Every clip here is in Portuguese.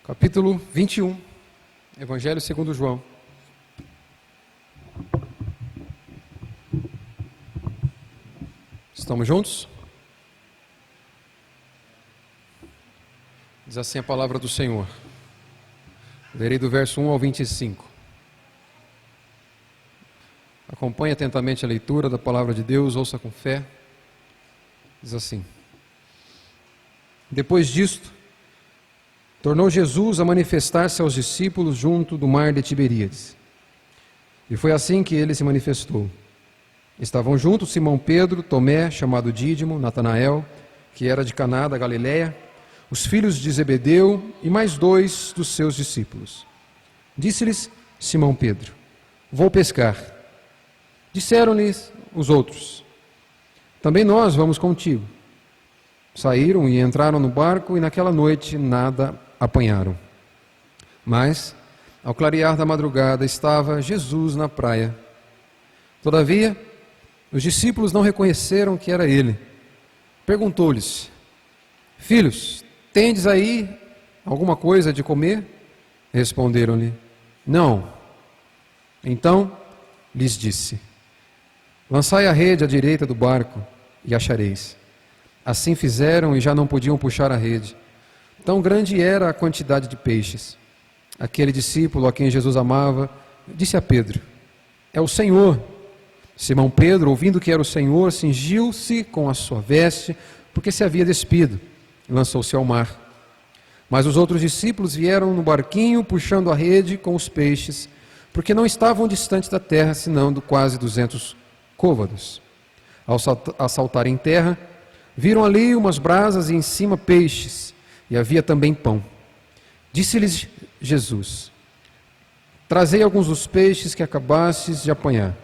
Capítulo 21, Evangelho segundo João. Estamos juntos? Diz assim a palavra do Senhor. Lerei do verso 1 ao 25. Acompanhe atentamente a leitura da palavra de Deus, ouça com fé. Diz assim: Depois disto, tornou Jesus a manifestar-se aos discípulos junto do mar de Tiberíades. E foi assim que ele se manifestou. Estavam juntos Simão Pedro, Tomé, chamado Dídimo, Natanael, que era de Caná da Galileia, os filhos de Zebedeu e mais dois dos seus discípulos. Disse-lhes Simão Pedro: Vou pescar. Disseram-lhes os outros: Também nós vamos contigo. Saíram e entraram no barco e naquela noite nada apanharam. Mas, ao clarear da madrugada, estava Jesus na praia. Todavia, os discípulos não reconheceram que era ele. Perguntou-lhes: Filhos, tendes aí alguma coisa de comer? Responderam-lhe: Não. Então lhes disse: Lançai a rede à direita do barco e achareis. Assim fizeram e já não podiam puxar a rede. Tão grande era a quantidade de peixes. Aquele discípulo a quem Jesus amava disse a Pedro: É o Senhor. Simão Pedro, ouvindo que era o Senhor, cingiu-se com a sua veste, porque se havia despido, e lançou-se ao mar. Mas os outros discípulos vieram no barquinho, puxando a rede com os peixes, porque não estavam distantes da terra, senão de quase 200 côvados. Ao saltarem em terra, viram ali umas brasas e em cima peixes, e havia também pão. Disse-lhes Jesus: Trazei alguns dos peixes que acabastes de apanhar.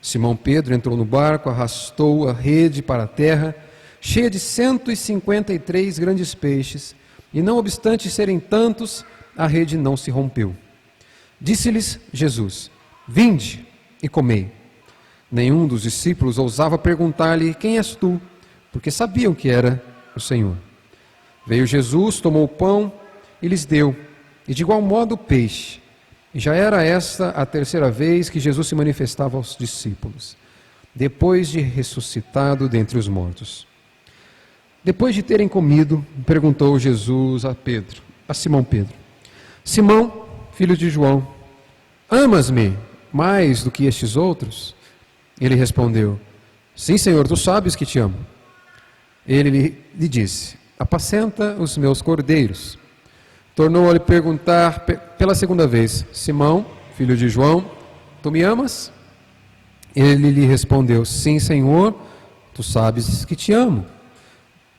Simão Pedro entrou no barco, arrastou a rede para a terra, cheia de 153 grandes peixes, e não obstante serem tantos, a rede não se rompeu. Disse-lhes Jesus: Vinde e comei. Nenhum dos discípulos ousava perguntar-lhe: Quem és tu? Porque sabiam que era o Senhor. Veio Jesus, tomou o pão e lhes deu, e de igual modo o peixe. E já era esta a terceira vez que Jesus se manifestava aos discípulos, depois de ressuscitado dentre os mortos. Depois de terem comido, perguntou Jesus a Simão Pedro: Simão, filho de João, amas-me mais do que estes outros? Ele respondeu: Sim, Senhor, tu sabes que te amo. Ele lhe disse: Apacenta os meus cordeiros. Tornou a lhe perguntar pela segunda vez: Simão, filho de João, tu me amas? Ele lhe respondeu: Sim, Senhor, tu sabes que te amo.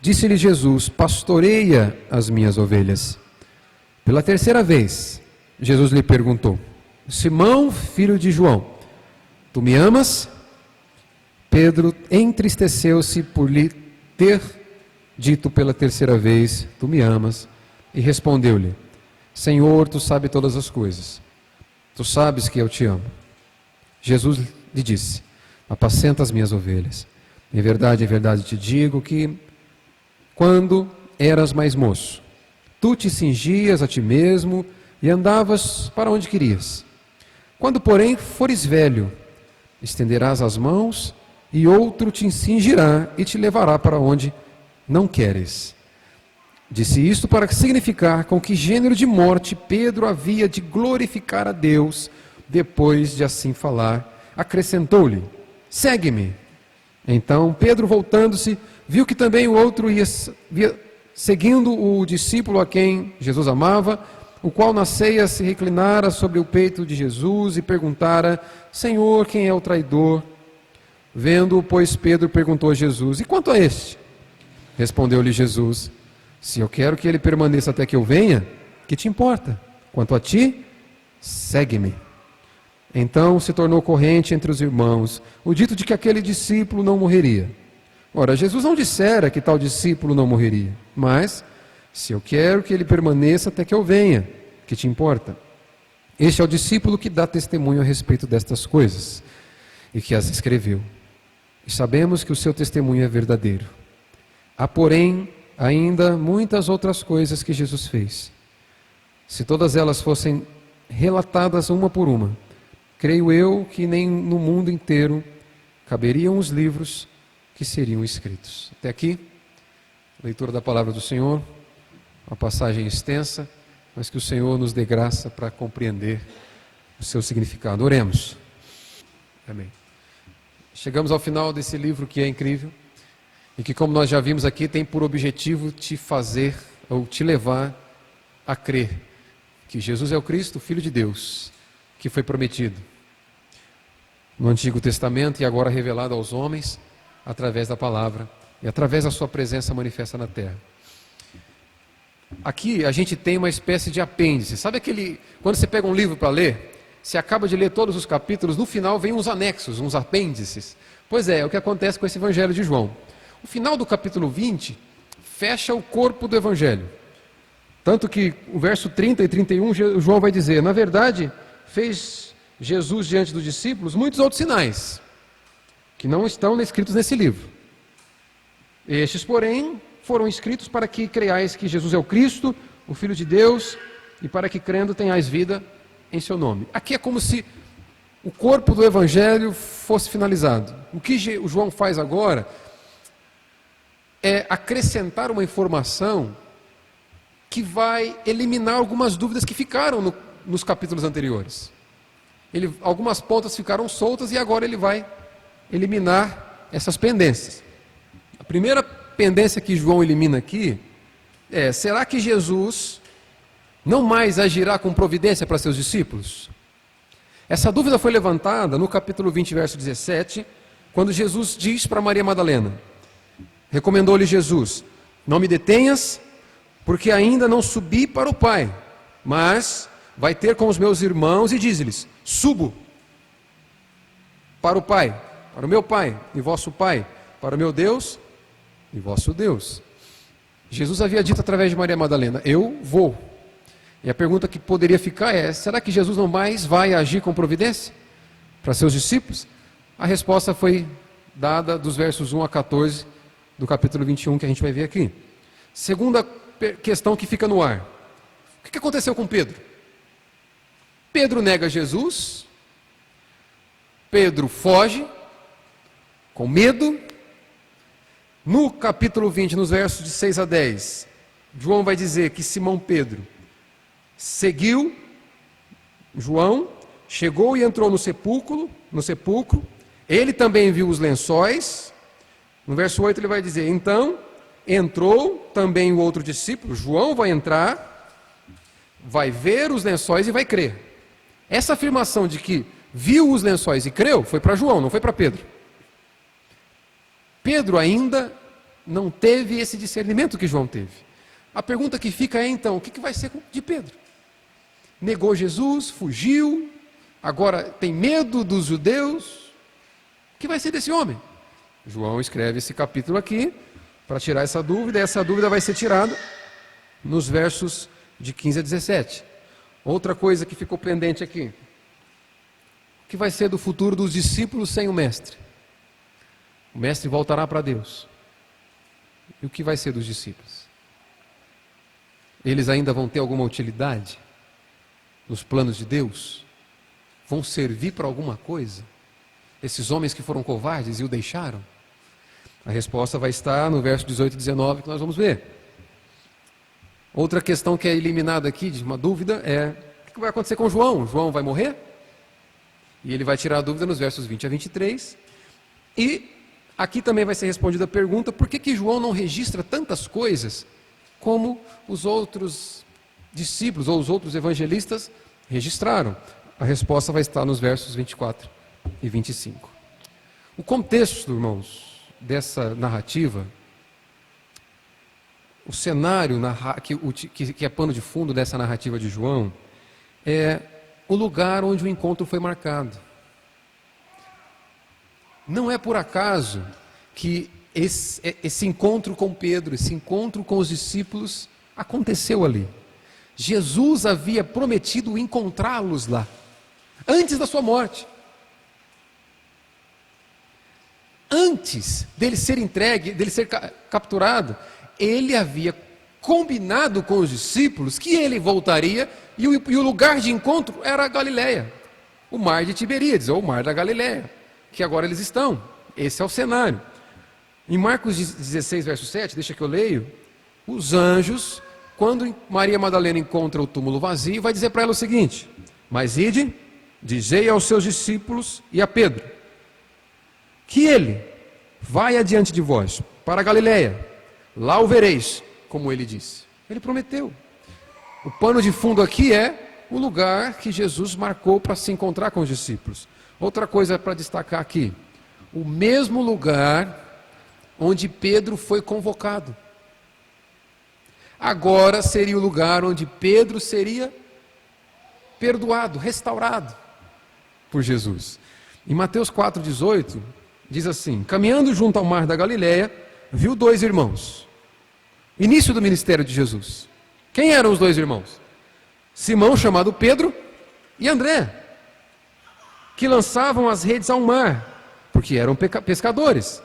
Disse-lhe Jesus: Pastoreia as minhas ovelhas. Pela terceira vez, Jesus lhe perguntou: Simão, filho de João, tu me amas? Pedro entristeceu-se por lhe ter dito pela terceira vez: Tu me amas? E respondeu-lhe: Senhor, tu sabes todas as coisas. Tu sabes que eu te amo. Jesus lhe disse: Apacenta as minhas ovelhas. Em verdade te digo que, quando eras mais moço, tu te cingias a ti mesmo e andavas para onde querias. Quando, porém, fores velho, estenderás as mãos e outro te cingirá e te levará para onde não queres. Disse isto para significar com que gênero de morte Pedro havia de glorificar a Deus. Depois de assim falar, acrescentou-lhe: Segue-me. Então Pedro, voltando-se, viu que também o outro ia seguindo o discípulo a quem Jesus amava, o qual na ceia se reclinara sobre o peito de Jesus e perguntara: Senhor, quem é o traidor? Vendo-o, pois, Pedro perguntou a Jesus: E quanto a este? Respondeu-lhe Jesus: Se eu quero que ele permaneça até que eu venha, que te importa? Quanto a ti, segue-me. Então se tornou corrente entre os irmãos o dito de que aquele discípulo não morreria. Ora, Jesus não dissera que tal discípulo não morreria, mas: Se eu quero que ele permaneça até que eu venha, que te importa? Este é o discípulo que dá testemunho a respeito destas coisas e que as escreveu. E sabemos que o seu testemunho é verdadeiro. Há, porém, ainda muitas outras coisas que Jesus fez, Se todas elas fossem relatadas uma por uma, creio eu que nem no mundo inteiro caberiam os livros que seriam escritos. Até aqui, leitura da palavra do Senhor, uma passagem extensa, mas que o Senhor nos dê graça para compreender o seu significado. Oremos. Amém. Chegamos ao final desse livro que é incrível e que, como nós já vimos aqui, tem por objetivo te fazer ou te levar a crer que Jesus é o Cristo, o Filho de Deus, que foi prometido no Antigo Testamento e agora revelado aos homens através da palavra e através da sua presença manifesta na terra. Aqui a gente tem uma espécie de apêndice. Sabe quando você pega um livro para ler, você acaba de ler todos os capítulos, no final vem uns anexos, uns apêndices. Pois é o que acontece com esse Evangelho de João. O final do capítulo 20 fecha o corpo do Evangelho. Tanto que o verso 30 e 31, João vai dizer: na verdade, fez Jesus diante dos discípulos muitos outros sinais, que não estão escritos nesse livro. Estes, porém, foram escritos para que creiais que Jesus é o Cristo, o Filho de Deus, e para que crendo tenhais vida em seu nome. Aqui é como se o corpo do Evangelho fosse finalizado. O que o João faz agora é acrescentar uma informação que vai eliminar algumas dúvidas que ficaram nos capítulos anteriores. Algumas pontas ficaram soltas e agora ele vai eliminar essas pendências. A primeira pendência que João elimina aqui é: será que Jesus não mais agirá com providência para seus discípulos? Essa dúvida foi levantada no capítulo 20, verso 17, quando Jesus diz para Maria Madalena, recomendou-lhe Jesus: não me detenhas, porque ainda não subi para o Pai, mas vai ter com os meus irmãos e diz-lhes: subo para o Pai, para o meu Pai e vosso Pai, para o meu Deus e vosso Deus. Jesus havia dito através de Maria Madalena: eu vou. E a pergunta que poderia ficar é: será que Jesus não mais vai agir com providência para seus discípulos? A resposta foi dada dos versos 1 a 14 do capítulo 21, que a gente vai ver aqui. Segunda questão que fica no ar: o que aconteceu com Pedro? Pedro nega Jesus, Pedro foge com medo. No capítulo 20, nos versos de 6 a 10, João vai dizer que Simão Pedro seguiu João, chegou e entrou no sepulcro, ele também viu os lençóis. No verso 8 ele vai dizer: então entrou também o outro discípulo, João vai entrar, vai ver os lençóis e vai crer. Essa afirmação de que viu os lençóis e creu foi para João, não foi para Pedro. Pedro ainda não teve esse discernimento que João teve. A pergunta que fica é então: o que vai ser de Pedro? Negou Jesus, fugiu, agora tem medo dos judeus. O que vai ser desse homem? João escreve esse capítulo aqui para tirar essa dúvida, e essa dúvida vai ser tirada nos versos de 15 a 17. Outra coisa que ficou pendente aqui: o que vai ser do futuro dos discípulos sem o Mestre? O Mestre voltará para Deus. E o que vai ser dos discípulos? Eles ainda vão ter alguma utilidade nos planos de Deus? Vão servir para alguma coisa? Esses homens que foram covardes e o deixaram? A resposta vai estar no verso 18 e 19, que nós vamos ver. Outra questão que é eliminada aqui, de uma dúvida, é: o que vai acontecer com João? João vai morrer? E ele vai tirar a dúvida nos versos 20 a 23. E aqui também vai ser respondida a pergunta: por que João não registra tantas coisas como os outros discípulos ou os outros evangelistas registraram? A resposta vai estar nos versos 24 e 25. O contexto, irmãos, dessa narrativa, o cenário que é pano de fundo dessa narrativa de João, é o lugar onde o encontro foi marcado. Não é por acaso que esse encontro com Pedro, esse encontro com os discípulos aconteceu ali. Jesus havia prometido encontrá-los lá, antes da sua morte. Antes dele ser entregue, dele ser capturado, ele havia combinado com os discípulos que ele voltaria e o lugar de encontro era a Galileia, o mar de Tiberíades, ou o mar da Galileia, que agora eles estão. Esse é o cenário. Em Marcos 16, verso 7, deixa que eu leio, os anjos, quando Maria Madalena encontra o túmulo vazio, vai dizer para ela o seguinte: mas ide, dizei aos seus discípulos e a Pedro, que ele vai adiante de vós, para a Galileia, lá o vereis, como ele disse. Ele prometeu. O pano de fundo aqui é o lugar que Jesus marcou para se encontrar com os discípulos. Outra coisa para destacar aqui, o mesmo lugar onde Pedro foi convocado. Agora seria o lugar onde Pedro seria perdoado, restaurado por Jesus. Em Mateus 4,18, diz assim: caminhando junto ao mar da Galileia, viu dois irmãos. Início do ministério de Jesus. Quem eram os dois irmãos? Simão, chamado Pedro, e André, que lançavam as redes ao mar, porque eram pescadores.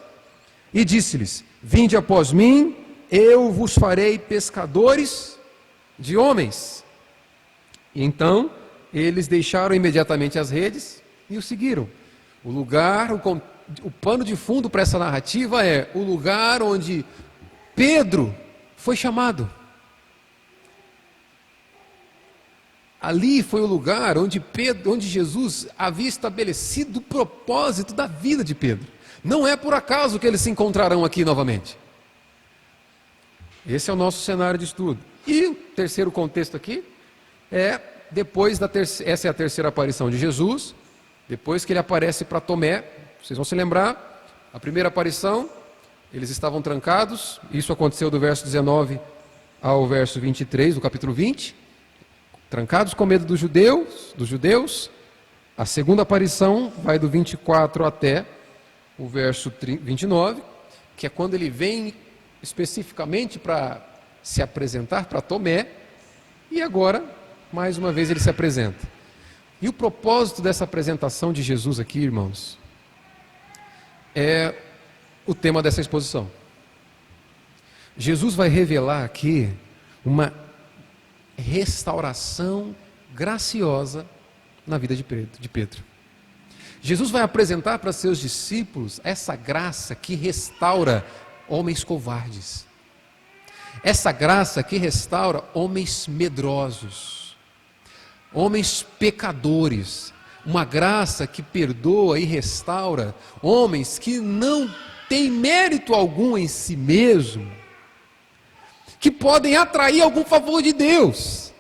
E disse-lhes: vinde após mim, eu vos farei pescadores de homens. E então, eles deixaram imediatamente as redes e o seguiram. O lugar, o pano de fundo para essa narrativa é o lugar onde Pedro foi chamado. Ali foi o lugar onde Jesus havia estabelecido o propósito da vida de Pedro. Não é por acaso que eles se encontrarão aqui novamente. Esse é o nosso cenário de estudo. E o terceiro contexto aqui é essa é a terceira aparição de Jesus, depois que ele aparece para Tomé. Vocês vão se lembrar, a primeira aparição, eles estavam trancados, isso aconteceu do verso 19 ao verso 23 do capítulo 20, trancados com medo dos judeus. A segunda aparição vai do 24 até o verso 29, que é quando ele vem especificamente para se apresentar para Tomé, e agora, mais uma vez, ele se apresenta. E o propósito dessa apresentação de Jesus aqui, irmãos, é o tema dessa exposição. Jesus vai revelar aqui uma restauração graciosa na vida de Pedro. Jesus vai apresentar para seus discípulos essa graça que restaura homens covardes. Essa graça que restaura homens medrosos, homens pecadores. Uma graça que perdoa e restaura homens que não têm mérito algum em si mesmo, que podem atrair algum favor de Deus.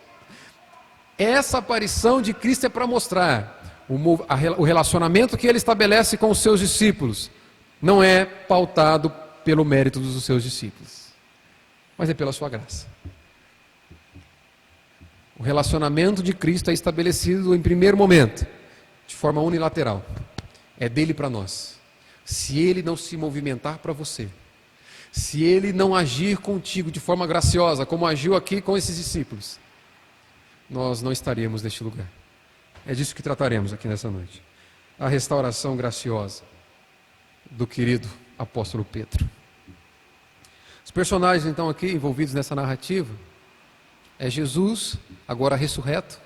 Essa aparição de Cristo é para mostrar o relacionamento que ele estabelece com os seus discípulos. Não é pautado pelo mérito dos seus discípulos, mas é pela sua graça. O relacionamento de Cristo é estabelecido em primeiro momento, de forma unilateral. É dele para nós. Se ele não se movimentar para você, se ele não agir contigo de forma graciosa, como agiu aqui com esses discípulos, nós não estaríamos neste lugar. É disso que trataremos aqui nessa noite. A restauração graciosa do querido apóstolo Pedro. Os personagens então aqui envolvidos nessa narrativa é Jesus, agora ressurreto.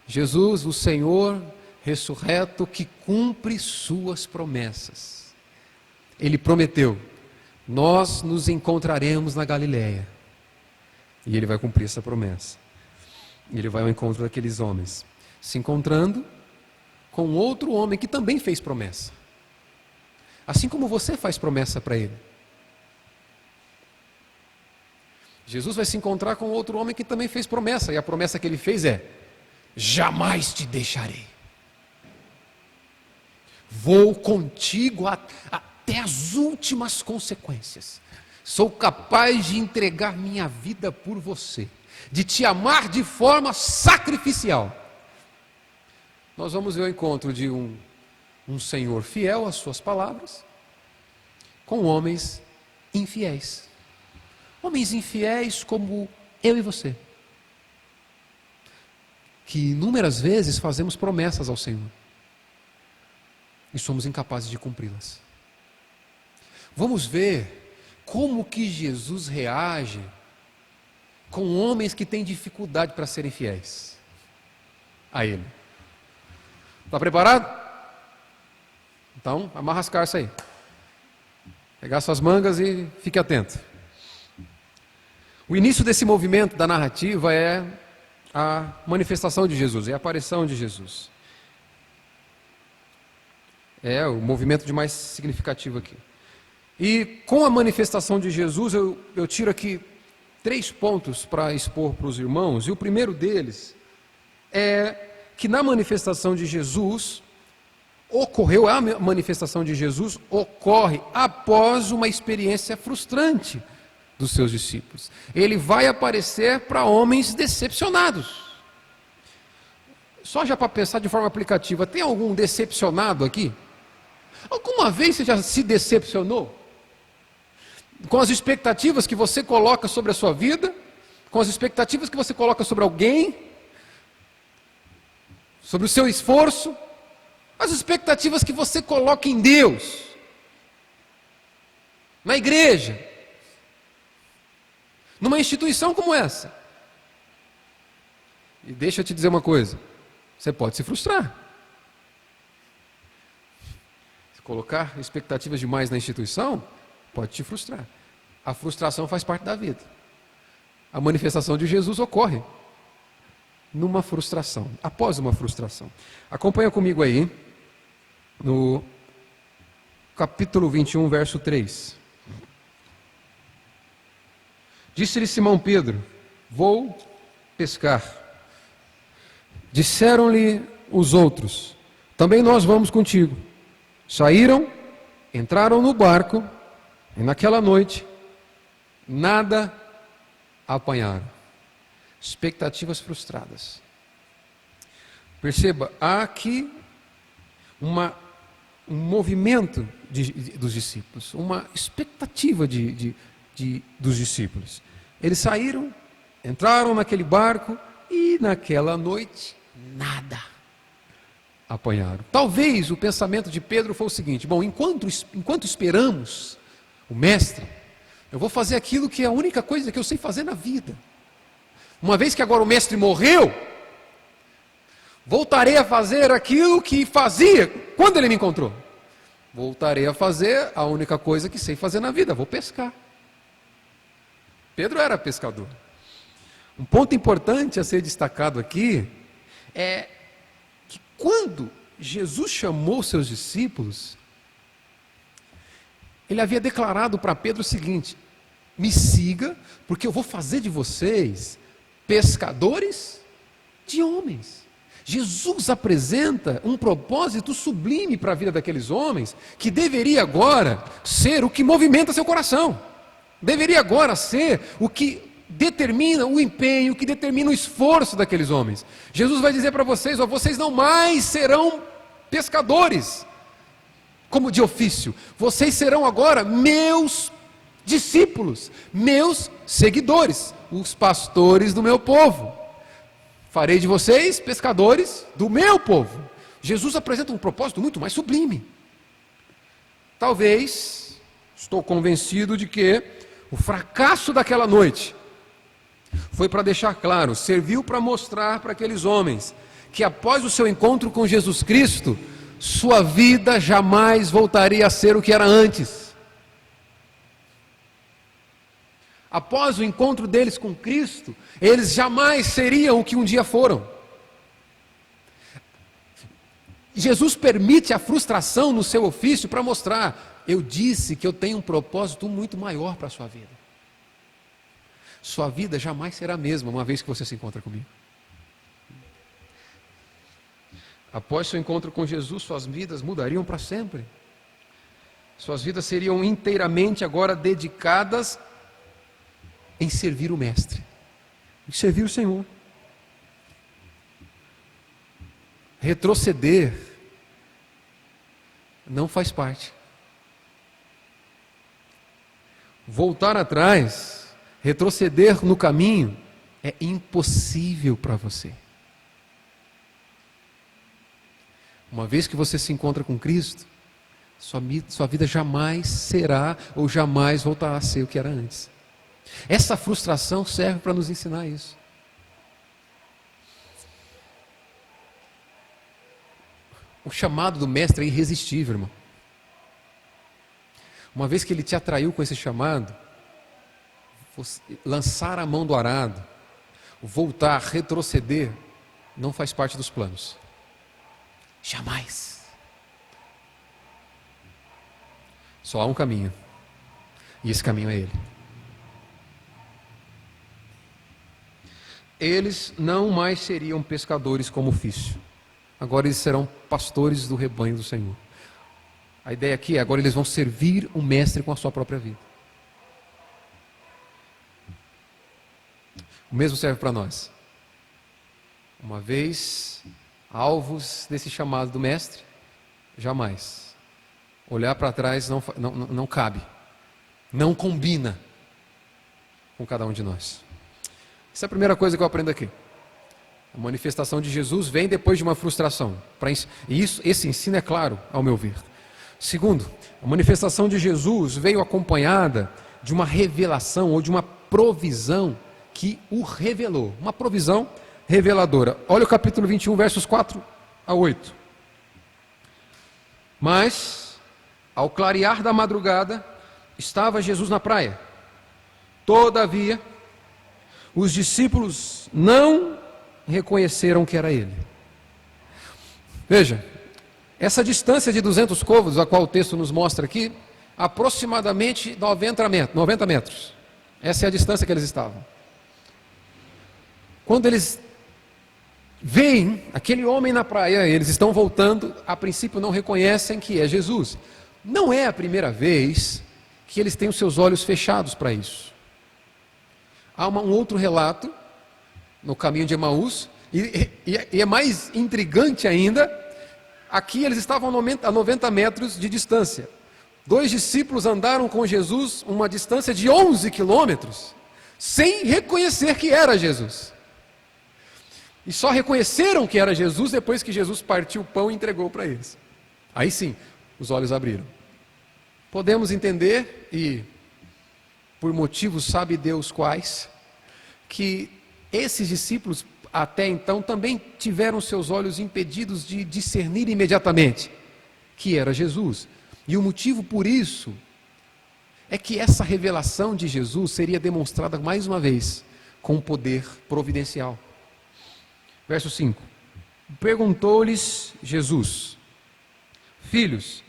Jesus, o Senhor ressurreto, que cumpre suas promessas. Ele prometeu: nós nos encontraremos na Galileia. E ele vai cumprir essa promessa. Ele vai ao encontro daqueles homens, se encontrando com outro homem que também fez promessa. Assim como você faz promessa para ele. Jesus vai se encontrar com outro homem que também fez promessa. E a promessa que ele fez é: jamais te deixarei. Vou contigo até as últimas consequências. Sou capaz de entregar minha vida por você, de te amar de forma sacrificial. Nós vamos ver o encontro de um Senhor fiel às suas palavras, com homens infiéis. Homens infiéis como eu e você, que inúmeras vezes fazemos promessas ao Senhor e somos incapazes de cumpri-las. Vamos ver como que Jesus reage com homens que têm dificuldade para serem fiéis a Ele. Está preparado? Então, amarra as carças aí. Pegar suas mangas e fique atento. O início desse movimento da narrativa é a manifestação de Jesus, é a aparição de Jesus. É o movimento de mais significativo aqui. E com a manifestação de Jesus, eu tiro aqui 3 pontos para expor para os irmãos. E o primeiro deles é que na manifestação de Jesus, a manifestação de Jesus ocorre após uma experiência frustrante dos seus discípulos. Ele vai aparecer para homens decepcionados. Só já para pensar de forma aplicativa, tem algum decepcionado aqui? Alguma vez você já se decepcionou? Com as expectativas que você coloca sobre a sua vida? Com as expectativas que você coloca sobre alguém? Sobre o seu esforço? As expectativas que você coloca em Deus? Na igreja? Numa instituição como essa? E deixa eu te dizer uma coisa, você pode se frustrar. Se colocar expectativas demais na instituição, pode te frustrar. A frustração faz parte da vida. A manifestação de Jesus ocorre numa frustração, após uma frustração. Acompanha comigo aí, no capítulo 21, verso 3. Disse-lhe Simão Pedro: vou pescar. Disseram-lhe os outros: também nós vamos contigo. Saíram, entraram no barco, e naquela noite, nada apanharam. Expectativas frustradas. Perceba, há aqui um movimento dos discípulos, uma expectativa dos discípulos. Eles saíram, entraram naquele barco e naquela noite nada apanharam. Talvez o pensamento de Pedro foi o seguinte: bom, enquanto esperamos o mestre, eu vou fazer aquilo que é a única coisa que eu sei fazer na vida. Uma vez que agora o mestre morreu, voltarei a fazer aquilo que fazia quando ele me encontrou. Voltarei a fazer a única coisa que sei fazer na vida, vou pescar. Pedro era pescador. Um ponto importante a ser destacado aqui é que quando Jesus chamou seus discípulos, ele havia declarado para Pedro o seguinte: me siga, porque eu vou fazer de vocês pescadores de homens. Jesus apresenta um propósito sublime para a vida daqueles homens, que deveria agora ser o que movimenta seu coração. Deveria agora ser o que determina o empenho, o que determina o esforço daqueles homens. Jesus vai dizer para vocês: vocês não mais serão pescadores, como de ofício. Vocês serão agora meus discípulos, meus seguidores, os pastores do meu povo. Farei de vocês pescadores do meu povo. Jesus apresenta um propósito muito mais sublime. Talvez, estou convencido de que o fracasso daquela noite foi para deixar claro, serviu para mostrar para aqueles homens que após o seu encontro com Jesus Cristo, sua vida jamais voltaria a ser o que era antes. Após o encontro deles com Cristo, eles jamais seriam o que um dia foram. Jesus permite a frustração no seu ofício para mostrar: eu disse que eu tenho um propósito muito maior para a sua vida. Sua vida jamais será a mesma uma vez que você se encontra comigo. Após seu encontro com Jesus, suas vidas mudariam para sempre. Suas vidas seriam inteiramente agora dedicadas em servir o Mestre, em servir o Senhor. Retroceder não faz parte. Voltar atrás, retroceder no caminho, é impossível para você. Uma vez que você se encontra com Cristo, sua vida jamais será ou jamais voltará a ser o que era antes. Essa frustração serve para nos ensinar isso. O chamado do mestre é irresistível, irmão. Uma vez que ele te atraiu com esse chamado, lançar a mão do arado, voltar, retroceder, não faz parte dos planos. Jamais. Só há um caminho. E esse caminho é ele. Eles não mais seriam pescadores como ofício. Agora eles serão pastores do rebanho do Senhor. A ideia aqui é, agora eles vão servir o mestre com a sua própria vida. O mesmo serve para nós. Uma vez alvos desse chamado do mestre, jamais. Olhar para trás não cabe, não combina com cada um de nós. Essa é a primeira coisa que eu aprendo aqui. A manifestação de Jesus vem depois de uma frustração. E esse ensino é claro, ao meu ver. Segundo, a manifestação de Jesus veio acompanhada de uma revelação ou de uma provisão que o revelou. Uma provisão reveladora. Olha o capítulo 21, versos 4 a 8. Mas, ao clarear da madrugada, estava Jesus na praia. Todavia, os discípulos não reconheceram que era ele. Veja, essa distância de 200 côvados, a qual o texto nos mostra aqui, aproximadamente 90 metros. Essa é a distância que eles estavam. Quando eles veem aquele homem na praia, eles estão voltando, a princípio não reconhecem que é Jesus. Não é a primeira vez que eles têm os seus olhos fechados para isso. Há um outro relato no caminho de Emaús, e é mais intrigante ainda. Aqui eles estavam a 90 metros de distância. 2 discípulos andaram com Jesus uma distância de 11 quilômetros, sem reconhecer que era Jesus. E só reconheceram que era Jesus depois que Jesus partiu o pão e entregou para eles. Aí sim, os olhos abriram. Podemos entender, e por motivos sabe Deus quais, que esses discípulos até então também tiveram seus olhos impedidos de discernir imediatamente que era Jesus. E o motivo por isso é que essa revelação de Jesus seria demonstrada mais uma vez com um poder providencial. Verso 5. Perguntou-lhes Jesus: filhos,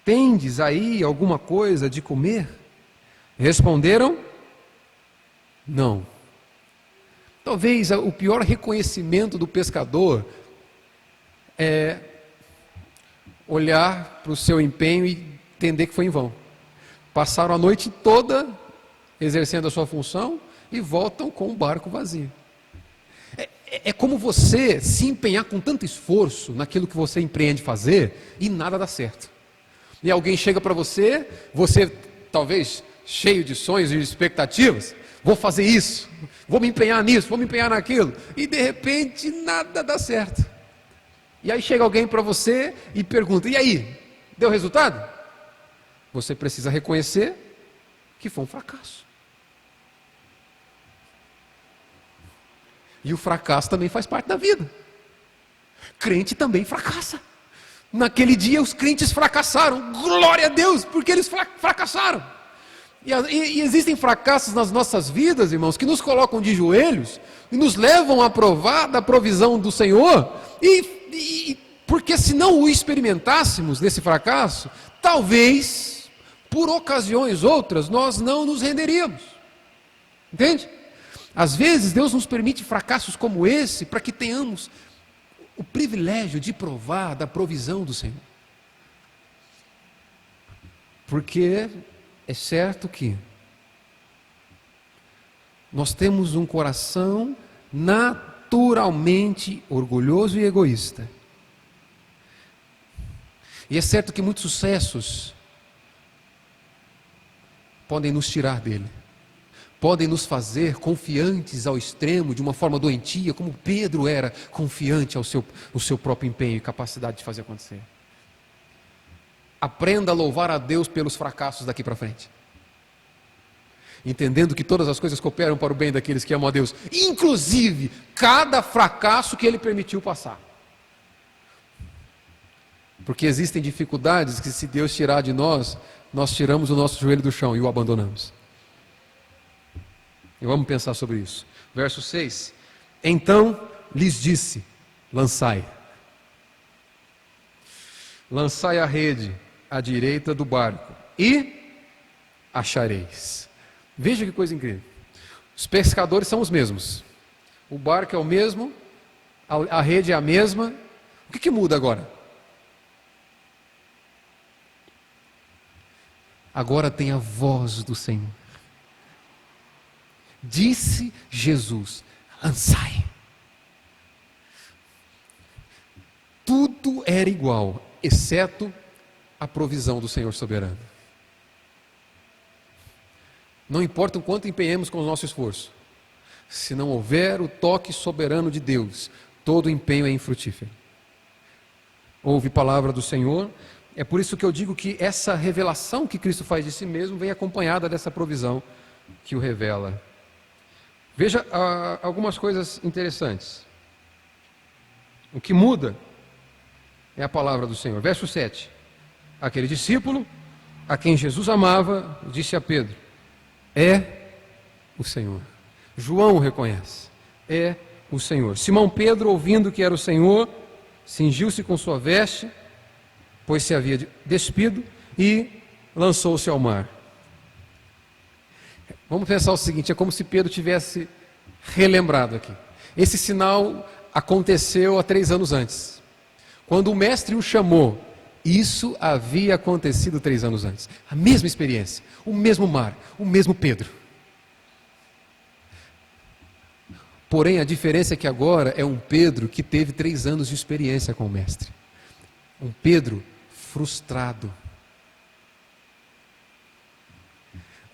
tendes aí alguma coisa de comer? Responderam: não. Talvez o pior reconhecimento do pescador é olhar para o seu empenho e entender que foi em vão. Passaram a noite toda exercendo a sua função e voltam com o barco vazio. É como você se empenhar com tanto esforço naquilo que você empreende fazer e nada dá certo. E alguém chega para você talvez cheio de sonhos e de expectativas, vou fazer isso, vou me empenhar nisso, vou me empenhar naquilo, e de repente nada dá certo. E aí chega alguém para você e pergunta: e aí, deu resultado? Você precisa reconhecer que foi um fracasso. E o fracasso também faz parte da vida. Crente também fracassa. Naquele dia os crentes fracassaram, glória a Deus, porque eles fracassaram. E existem fracassos nas nossas vidas, irmãos, que nos colocam de joelhos e nos levam a provar da provisão do Senhor, porque se não o experimentássemos nesse fracasso, talvez, por ocasiões outras, nós não nos renderíamos. Entende? Às vezes Deus nos permite fracassos como esse, para que tenhamos o privilégio de provar da provisão do Senhor. Porque é certo que nós temos um coração naturalmente orgulhoso e egoísta. E é certo que muitos sucessos podem nos tirar dele, podem nos fazer confiantes ao extremo, de uma forma doentia, como Pedro era confiante no seu próprio empenho e capacidade de fazer acontecer. Aprenda a louvar a Deus pelos fracassos daqui para frente. entendendo que todas as coisas cooperam para o bem daqueles que amam a Deus, inclusive cada fracasso que Ele permitiu passar. Porque existem dificuldades que, se Deus tirar de nós, nós tiramos o nosso joelho do chão e o abandonamos. E vamos pensar sobre isso. Verso 6: Então lhes disse: lançai a rede à direita do barco, e achareis. Veja que coisa incrível. Os pescadores são os mesmos, o barco é o mesmo, a rede é a mesma. O que muda agora? Agora tem a voz do Senhor. Disse Jesus: lançai. Tudo era igual, exceto a provisão do Senhor soberano. Não importa o quanto empenhemos com o nosso esforço, se não houver o toque soberano de Deus, todo empenho é infrutífero. Houve palavra do Senhor, é por isso que eu digo que essa revelação que Cristo faz de si mesmo vem acompanhada dessa provisão que o revela. Veja algumas coisas interessantes. O que muda é a palavra do Senhor. Verso 7. Aquele discípulo a quem Jesus amava disse a Pedro: é o Senhor. João o reconhece: é o Senhor. Simão Pedro, ouvindo que era o Senhor, cingiu-se com sua veste, pois se havia despido, e lançou-se ao mar. Vamos pensar o seguinte: é como se Pedro tivesse relembrado aqui. Esse sinal aconteceu há 3 anos antes. Quando o mestre o chamou, isso havia acontecido 3 anos antes. A mesma experiência, o mesmo mar, o mesmo Pedro. Porém, a diferença é que agora é um Pedro que teve 3 anos de experiência com o mestre. Um Pedro frustrado.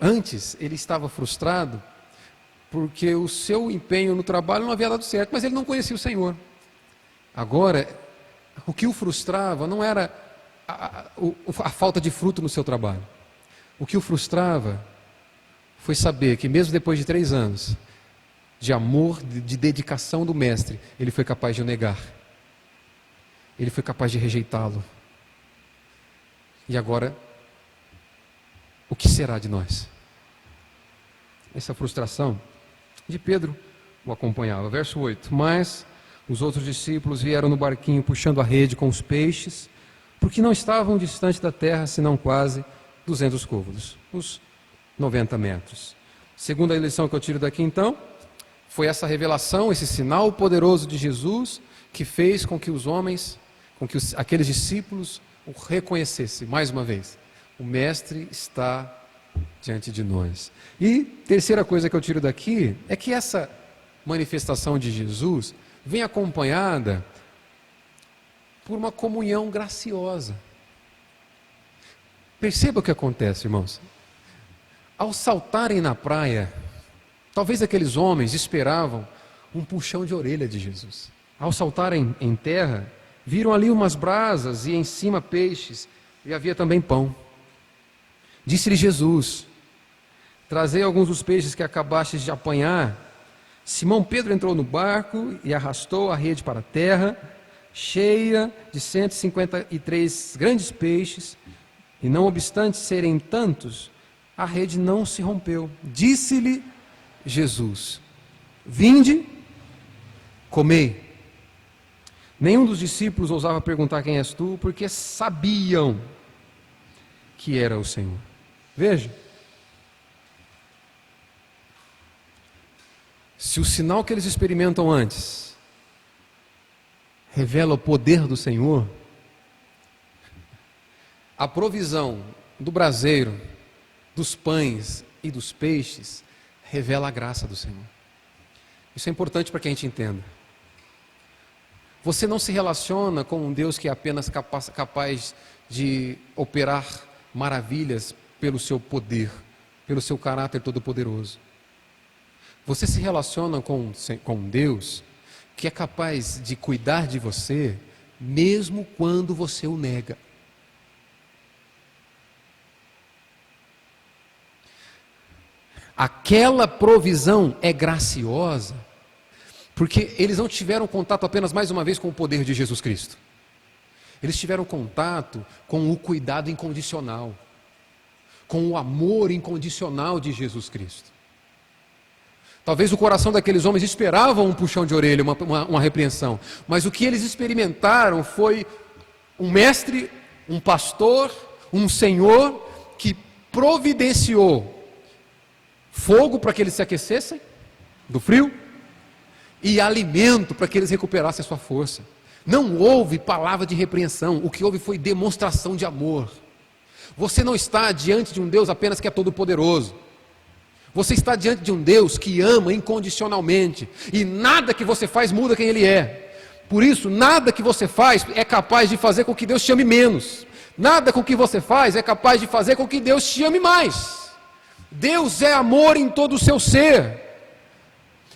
Antes, ele estava frustrado porque o seu empenho no trabalho não havia dado certo, mas ele não conhecia o Senhor. Agora, o que o frustrava não era a falta de fruto no seu trabalho. O que o frustrava foi saber que mesmo depois de 3 anos de amor, de dedicação do mestre, ele foi capaz de o negar. Ele foi capaz de rejeitá-lo. E agora, o que será de nós? Essa frustração de Pedro o acompanhava. Verso 8: Mas os outros discípulos vieram no barquinho puxando a rede com os peixes, porque não estavam distante da terra, senão quase 200 côvados, uns 90 metros. Segunda lição que eu tiro daqui então, foi essa revelação, esse sinal poderoso de Jesus, que fez com que os homens, aqueles discípulos o reconhecessem mais uma vez. O Mestre está diante de nós. E terceira coisa que eu tiro daqui é que essa manifestação de Jesus vem acompanhada por uma comunhão graciosa. Perceba o que acontece, irmãos. Ao saltarem na praia, talvez aqueles homens esperavam um puxão de orelha de Jesus. Ao saltarem em terra, viram ali umas brasas e em cima peixes, e havia também pão. Disse-lhe Jesus: trazei alguns dos peixes que acabastes de apanhar. Simão Pedro entrou no barco e arrastou a rede para a terra, cheia de 153 grandes peixes, e não obstante serem tantos, a rede não se rompeu. Disse-lhe Jesus: vinde, comei. Nenhum dos discípulos ousava perguntar: quem és tu? Porque sabiam que era o Senhor. Veja, se o sinal que eles experimentam antes revela o poder do Senhor, a provisão do braseiro, dos pães e dos peixes revela a graça do Senhor. Isso é importante para que a gente entenda. Você não se relaciona com um Deus que é apenas capaz de operar maravilhas pelo seu poder, pelo seu caráter todo-poderoso. Você se relaciona com Deus que é capaz de cuidar de você, mesmo quando você o nega. Aquela provisão é graciosa, porque eles não tiveram contato apenas mais uma vez com o poder de Jesus Cristo. Eles tiveram contato com o cuidado incondicional, com o amor incondicional de Jesus Cristo. Talvez o coração daqueles homens esperava um puxão de orelha, uma repreensão, mas o que eles experimentaram foi um mestre, um pastor, um senhor que providenciou fogo para que eles se aquecessem do frio e alimento para que eles recuperassem a sua força. Não houve palavra de repreensão, o que houve foi demonstração de amor. Você não está diante de um Deus apenas que é todo-poderoso. Você está diante de um Deus que ama incondicionalmente, e nada que você faz muda quem Ele é. Por isso, nada que você faz é capaz de fazer com que Deus te ame menos. Nada com que você faz é capaz de fazer com que Deus te ame mais. Deus é amor em todo o seu ser.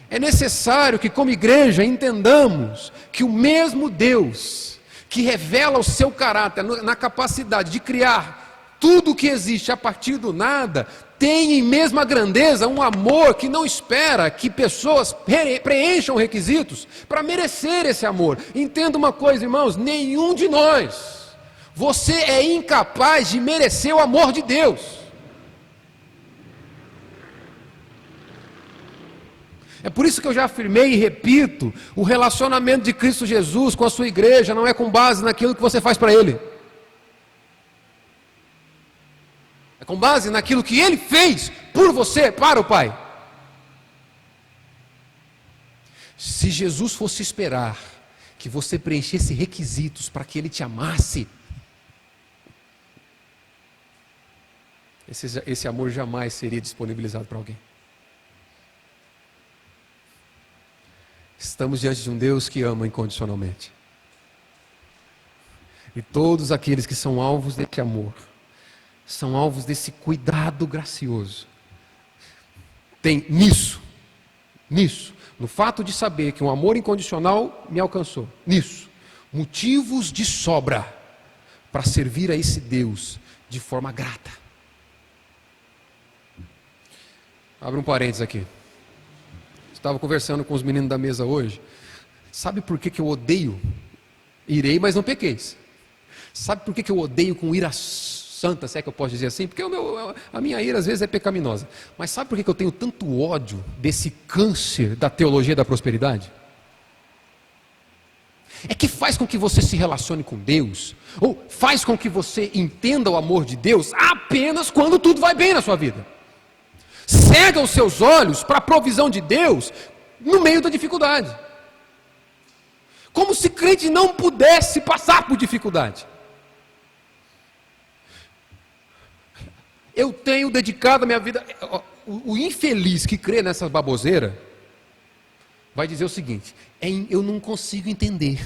É necessário que, como igreja, entendamos que o mesmo Deus que revela o seu caráter na capacidade de criar tudo o que existe a partir do nada, tem em mesma grandeza um amor que não espera que pessoas preencham requisitos para merecer esse amor. Entenda uma coisa, irmãos, nenhum de nós, você é incapaz de merecer o amor de Deus. É por isso que eu já afirmei e repito, o relacionamento de Cristo Jesus com a sua igreja não é com base naquilo que você faz para Ele. É com base naquilo que Ele fez por você, para o Pai. Se Jesus fosse esperar que você preenchesse requisitos para que Ele te amasse, esse amor jamais seria disponibilizado para alguém. Estamos diante de um Deus que ama incondicionalmente. E todos aqueles que são alvos desse amor, são alvos desse cuidado gracioso, tem nisso, no fato de saber que um amor incondicional me alcançou, nisso, motivos de sobra para servir a esse Deus de forma grata. Abre um parênteses aqui. Estava conversando com os meninos da mesa hoje. Sabe por que eu odeio? Irei, mas não pequeis. Sabe por que eu odeio com ira santa, se é que eu posso dizer assim? Porque a minha ira às vezes é pecaminosa. Mas sabe por que eu tenho tanto ódio desse câncer da teologia da prosperidade? É que faz com que você se relacione com Deus, ou faz com que você entenda o amor de Deus apenas quando tudo vai bem na sua vida. Cega os seus olhos para a provisão de Deus no meio da dificuldade. Como se crente não pudesse passar por dificuldade. Eu tenho dedicado a minha vida. O infeliz que crê nessa baboseira vai dizer o seguinte: eu não consigo entender.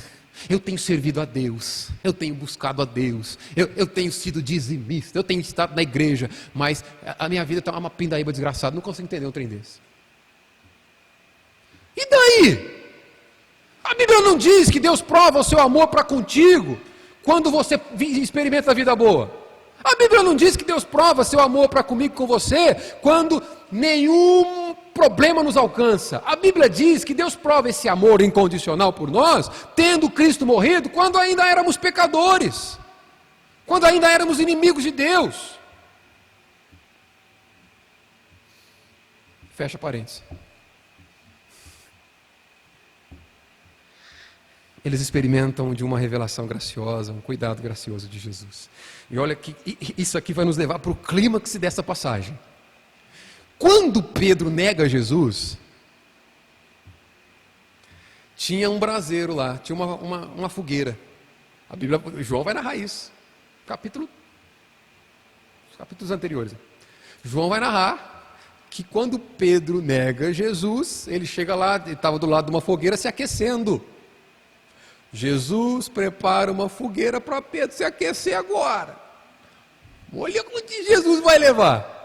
Eu tenho servido a Deus, eu tenho buscado a Deus, eu tenho sido dizimista, eu tenho estado na igreja, mas a minha vida está uma pindaíba desgraçada, não consigo entender um trem desse. E daí? A Bíblia não diz que Deus prova o seu amor para contigo quando você experimenta a vida boa. A Bíblia não diz que Deus prova seu amor para comigo, com você, quando nenhum problema nos alcança. A Bíblia diz que Deus prova esse amor incondicional por nós, tendo Cristo morrido, quando ainda éramos pecadores, quando ainda éramos inimigos de Deus. Fecha parênteses. Eles experimentam de uma revelação graciosa, um cuidado gracioso de Jesus. E olha que isso aqui vai nos levar para o clímax dessa passagem. Quando Pedro nega Jesus, tinha um braseiro lá, tinha uma fogueira. A Bíblia, João vai narrar isso. Capítulos anteriores. João vai narrar que quando Pedro nega Jesus, ele chega lá, ele estava do lado de uma fogueira se aquecendo. Jesus prepara uma fogueira para Pedro se aquecer agora. Olha onde Jesus vai levar.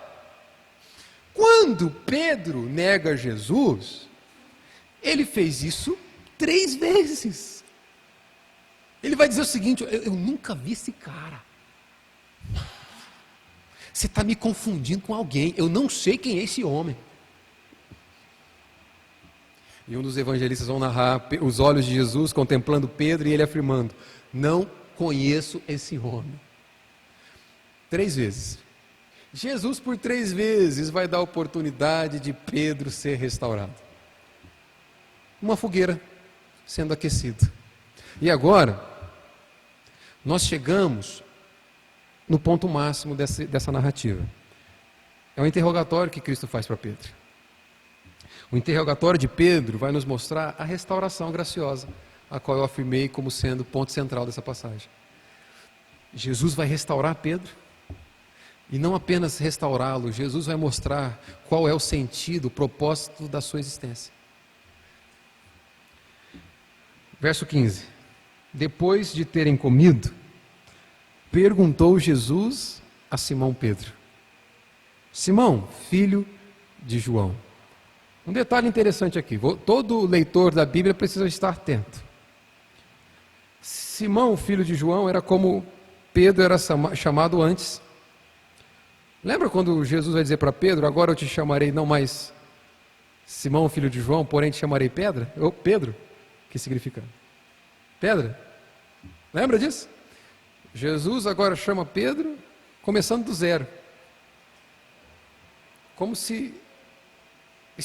Quando Pedro nega Jesus, ele fez isso 3 vezes. Ele vai dizer o seguinte: eu nunca vi esse cara. Você está me confundindo com alguém, eu não sei quem é esse homem. E um dos evangelistas vão narrar os olhos de Jesus contemplando Pedro e ele afirmando: não conheço esse homem. 3 vezes. Jesus por 3 vezes vai dar a oportunidade de Pedro ser restaurado. Uma fogueira sendo aquecido. E agora, nós chegamos no ponto máximo dessa narrativa. É o interrogatório que Cristo faz para Pedro. O interrogatório de Pedro vai nos mostrar a restauração graciosa, a qual eu afirmei como sendo o ponto central dessa passagem. Jesus vai restaurar Pedro, e não apenas restaurá-lo, Jesus vai mostrar qual é o sentido, o propósito da sua existência. Verso 15. Depois de terem comido, perguntou Jesus a Simão Pedro: Simão, filho de João. Um detalhe interessante aqui, todo leitor da Bíblia precisa estar atento. Simão, filho de João, era como Pedro era chamado antes. Lembra quando Jesus vai dizer para Pedro: agora eu te chamarei não mais Simão, filho de João, porém te chamarei Pedro? Ou Pedro, que significa pedra? Lembra disso? Jesus agora chama Pedro, começando do zero. Como se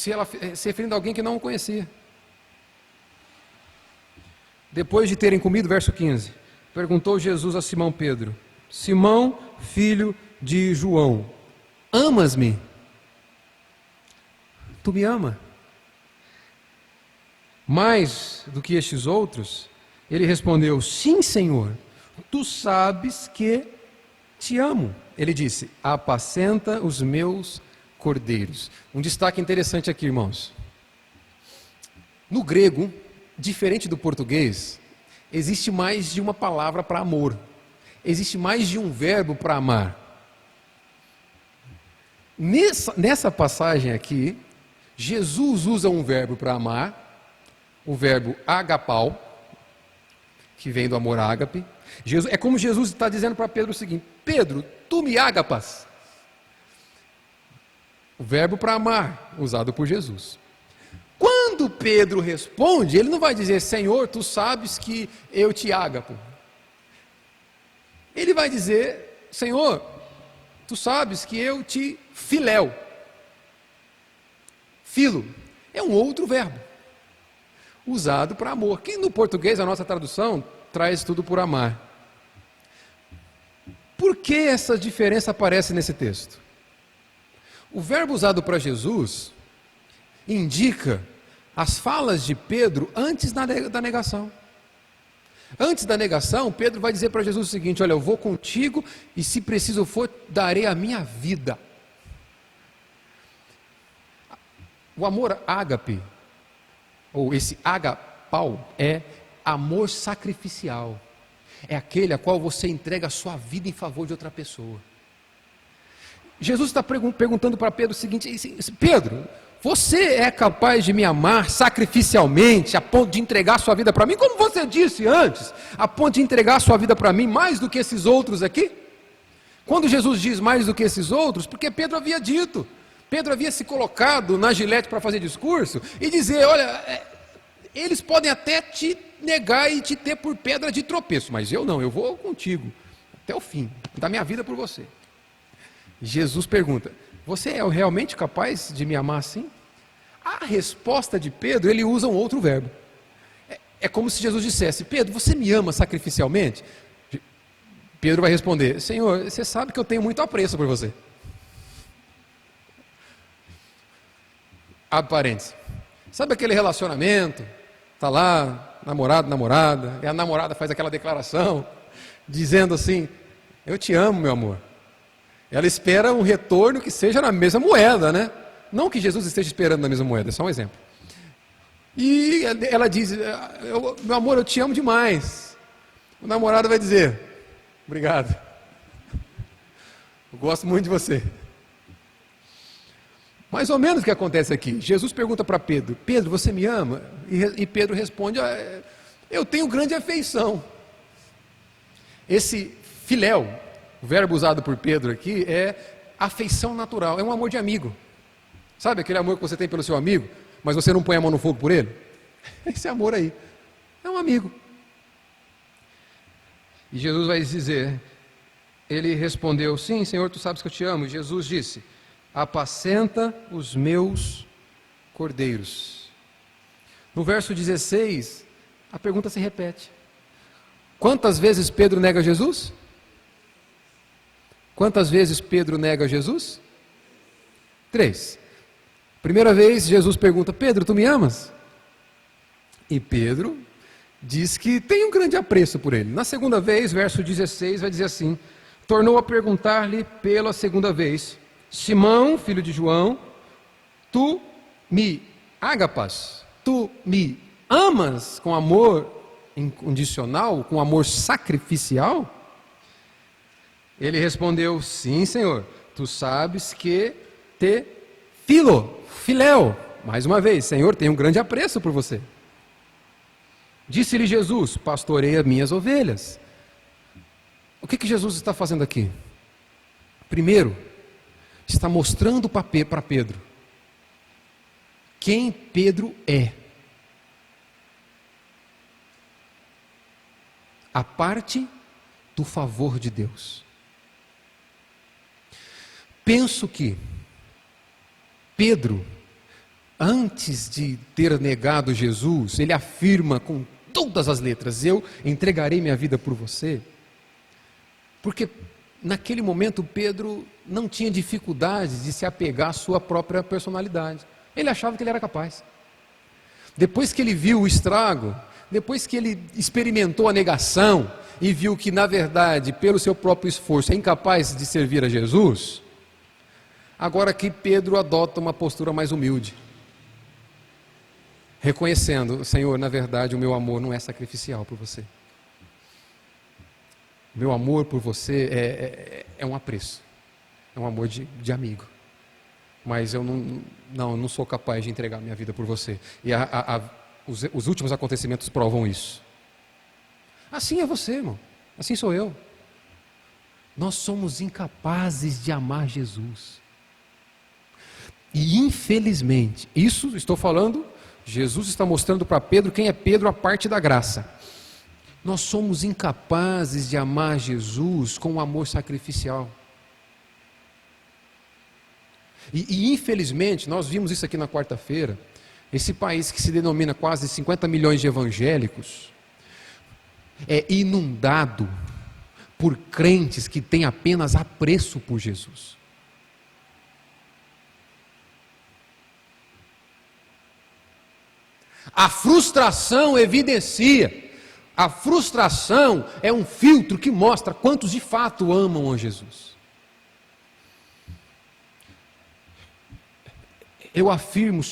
ela se referindo a alguém que não o conhecia. Depois de terem comido, verso 15, perguntou Jesus a Simão Pedro: Simão, filho de João, amas-me? Tu me ama? Mais do que estes outros? Ele respondeu: sim, Senhor, tu sabes que te amo. Ele disse: apacenta os meus cordeiros. Um destaque interessante aqui, irmãos. No grego, diferente do português, existe mais de uma palavra para amor. Existe mais de um verbo para amar. Nessa passagem aqui, Jesus usa um verbo para amar, o verbo agapau, que vem do amor ágape. É como Jesus está dizendo para Pedro o seguinte: Pedro, tu me agapas. O verbo para amar, usado por Jesus. Quando Pedro responde, ele não vai dizer: Senhor, tu sabes que eu te agapo. Ele vai dizer: Senhor, tu sabes que eu te filéu. Filo é um outro verbo, usado para amor, que no português, a nossa tradução, traz tudo por amar. Por que essa diferença aparece nesse texto? O verbo usado para Jesus indica as falas de Pedro antes da negação. Antes da negação, Pedro vai dizer para Jesus o seguinte: olha, eu vou contigo e se preciso for, darei a minha vida. O amor ágape, ou esse agapau, é amor sacrificial. É aquele a qual você entrega a sua vida em favor de outra pessoa. Jesus está perguntando para Pedro o seguinte: Pedro, você é capaz de me amar sacrificialmente, a ponto de entregar a sua vida para mim, como você disse antes, a ponto de entregar a sua vida para mim mais do que esses outros aqui? Quando Jesus diz mais do que esses outros, porque Pedro havia dito, Pedro havia se colocado na Gilete para fazer discurso e dizer: olha, eles podem até te negar e te ter por pedra de tropeço, mas eu não, eu vou contigo até o fim, dar minha vida por você. Jesus pergunta: você é realmente capaz de me amar assim? A resposta de Pedro, ele usa um outro verbo. É como se Jesus dissesse: Pedro, você me ama sacrificialmente? Pedro vai responder: Senhor, você sabe que eu tenho muito apreço por você. Abre parênteses. Sabe aquele relacionamento? Está lá, namorado, namorada, e a namorada faz aquela declaração, dizendo assim: eu te amo, meu amor. Ela espera um retorno que seja na mesma moeda, né? Não que Jesus esteja esperando na mesma moeda, é só um exemplo. E ela diz: meu amor, eu te amo demais. O namorado vai dizer: obrigado, eu gosto muito de você. Mais ou menos o que acontece aqui. Jesus pergunta para Pedro: Pedro, você me ama? E Pedro responde: eu tenho grande afeição. Esse filéu, o verbo usado por Pedro aqui, é afeição natural, é um amor de amigo. Sabe aquele amor que você tem pelo seu amigo, mas você não põe a mão no fogo por ele? Esse amor aí, é um amigo. E Jesus vai dizer, ele respondeu, sim, Senhor, tu sabes que eu te amo. E Jesus disse, apacenta os meus cordeiros. No verso 16, a pergunta se repete. Quantas vezes Pedro nega Jesus? Quantas vezes Pedro nega Jesus? 3. Primeira vez, Jesus pergunta, Pedro, tu me amas? E Pedro diz que tem um grande apreço por ele. Na segunda vez, verso 16, vai dizer assim, tornou a perguntar-lhe pela segunda vez, Simão, filho de João, tu me agapas, tu me amas com amor incondicional, com amor sacrificial? Ele respondeu, sim, Senhor, tu sabes que te filéu. Mais uma vez, Senhor, tenho um grande apreço por você. Disse-lhe Jesus, pastoreia minhas ovelhas. O que Jesus está fazendo aqui? Primeiro, está mostrando para Pedro quem Pedro é. A parte do favor de Deus. Penso que Pedro, antes de ter negado Jesus, ele afirma com todas as letras, eu entregarei minha vida por você, porque naquele momento Pedro não tinha dificuldade de se apegar à sua própria personalidade, ele achava que ele era capaz. Depois que ele viu o estrago, depois que ele experimentou a negação, e viu que na verdade, pelo seu próprio esforço, é incapaz de servir a Jesus, agora que Pedro adota uma postura mais humilde, reconhecendo, Senhor, na verdade o meu amor não é sacrificial por você. O meu amor por você é um apreço, é um amor de amigo. Mas eu não sou capaz de entregar minha vida por você. E os últimos acontecimentos provam isso. Assim é você, irmão, assim sou eu. Nós somos incapazes de amar Jesus. E infelizmente, isso estou falando, Jesus está mostrando para Pedro quem é Pedro, a parte da graça. Nós somos incapazes de amar Jesus com um amor sacrificial. E infelizmente, nós vimos isso aqui na quarta-feira, esse país que se denomina quase 50 milhões de evangélicos, é inundado por crentes que têm apenas apreço por Jesus. A frustração evidencia, a frustração é um filtro que mostra quantos de fato amam a Jesus. Eu afirmo,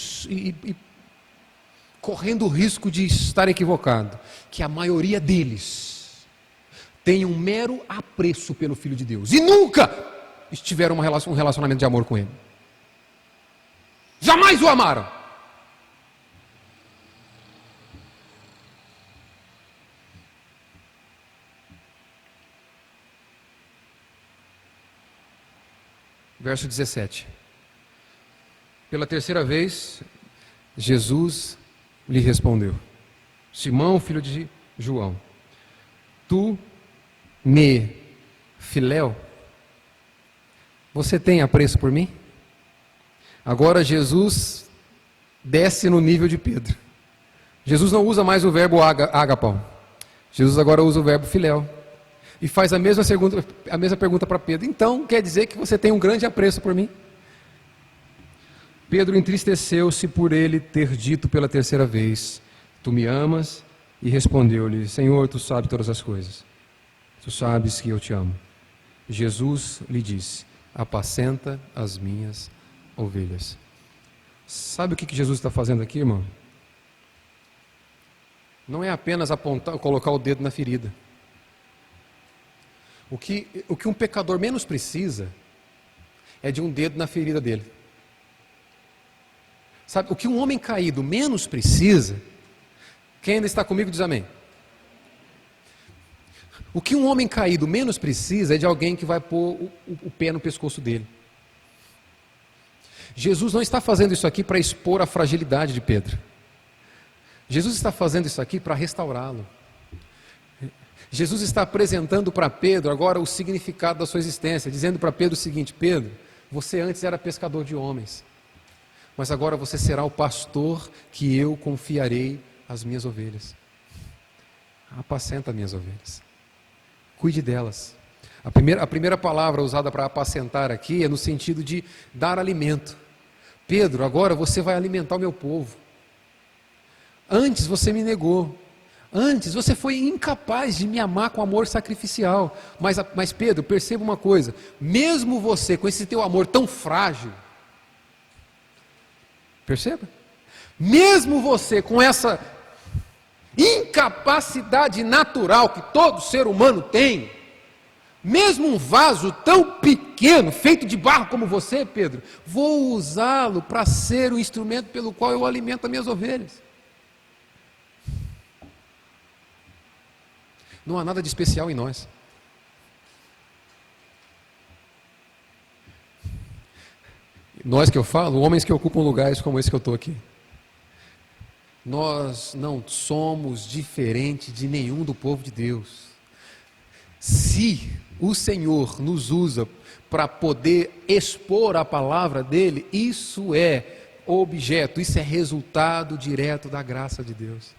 correndo o risco de estar equivocado, que a maioria deles tem um mero apreço pelo Filho de Deus e nunca tiveram um relacionamento de amor com Ele. Jamais o amaram. Verso 17. Pela terceira vez, Jesus lhe respondeu, Simão, filho de João, tu me filéu? Você tem apreço por mim? Agora Jesus desce no nível de Pedro. Jesus não usa mais o verbo agapão. Jesus agora usa o verbo filéu. E faz a mesma pergunta para Pedro. Então, quer dizer que você tem um grande apreço por mim? Pedro entristeceu-se por ele ter dito pela terceira vez, tu me amas? E respondeu-lhe, Senhor, tu sabes todas as coisas. Tu sabes que eu te amo. Jesus lhe disse, apacenta as minhas ovelhas. Sabe o que Jesus está fazendo aqui, irmão? Não é apenas apontar, colocar o dedo na ferida. O que um pecador menos precisa é de um dedo na ferida dele. Sabe, o que um homem caído menos precisa, quem ainda está comigo diz amém. O que um homem caído menos precisa é de alguém que vai pôr o pé no pescoço dele. Jesus não está fazendo isso aqui para expor a fragilidade de Pedro. Jesus está fazendo isso aqui para restaurá-lo. Jesus está apresentando para Pedro agora o significado da sua existência, dizendo para Pedro o seguinte: Pedro, você antes era pescador de homens, mas agora você será o pastor que eu confiarei às minhas ovelhas. Apacenta as minhas ovelhas, cuide delas. A primeira palavra usada para apacentar aqui é no sentido de dar alimento. Pedro, agora você vai alimentar o meu povo. Antes você me negou. Antes você foi incapaz de me amar com amor sacrificial. Mas Pedro, perceba uma coisa: mesmo você com esse teu amor tão frágil, perceba, mesmo você com essa incapacidade natural que todo ser humano tem, mesmo um vaso tão pequeno, feito de barro como você, Pedro, vou usá-lo para ser o instrumento pelo qual eu alimento as minhas ovelhas. Não há nada de especial em nós. Nós que eu falo, homens que ocupam lugares como esse que eu estou aqui. Nós não somos diferentes de nenhum do povo de Deus. Se o Senhor nos usa para poder expor a palavra dele, isso é objeto, isso é resultado direto da graça de Deus.